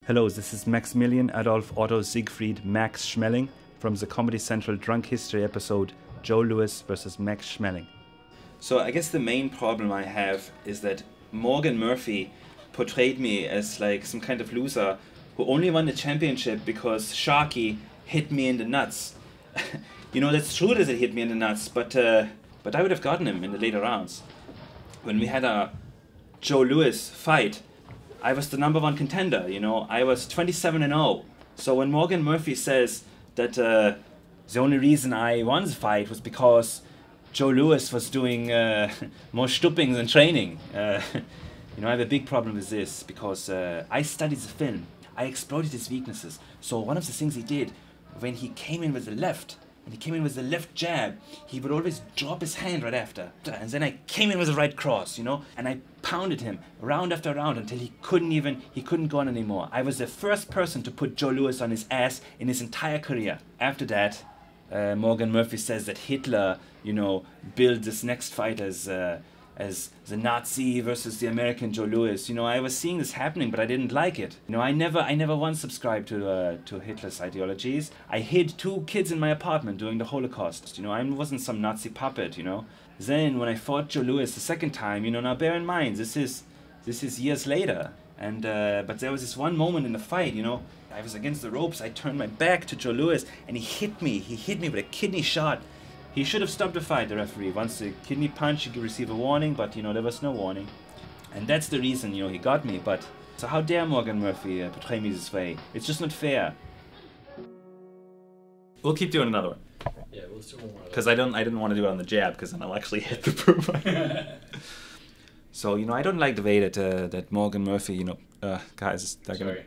Hello, this is Maximilian Adolf Otto Siegfried Max Schmeling from the Comedy Central Drunk History episode Joe Louis versus Max Schmeling. So I guess the main problem I have is that Morgan Murphy portrayed me as like some kind of loser who only won the championship because Sharky hit me in the nuts. You know, that's true that it hit me in the nuts, but I would have gotten him in the later rounds. When we had a Joe Louis fight, I was the #1 contender, you know. I was 27-0. So when Morgan Murphy says that the only reason I won the fight was because Joe Louis was doing more stuppings and training, you know, I have a big problem with this because I studied the film. I exploited his weaknesses. So one of the things he did when he came in with the left, and he came in with the left jab, he would always drop his hand right after. And then I came in with the right cross, you know, and I pounded him round after round until he couldn't go on anymore. I was the first person to put Joe Louis on his ass in his entire career. After that, Morgan Murphy says that Hitler, you know, built this next fight as the Nazi versus the American Joe Louis. You know, I was seeing this happening, but I didn't like it. You know, I never once subscribed to Hitler's ideologies. I hid 2 kids in my apartment during the Holocaust. You know, I wasn't some Nazi puppet, you know. Then when I fought Joe Louis the second time, you know, now bear in mind, this is years later. And but there was this one moment in the fight, you know, I was against the ropes, I turned my back to Joe Louis and he hit me with a kidney shot. He should have stopped the fight, the referee. Once the kidney punch, he could receive a warning, but, you know, there was no warning. And that's the reason, you know, he got me. But, so how dare Morgan Murphy portray me this way? It's just not fair. We'll keep doing another one. Yeah, we'll do one more. Because I didn't want to do it on the jab, because then I'll actually hit the proof. So, you know, I don't like the way that Morgan Murphy, you know, guys, they're gonna... Sorry.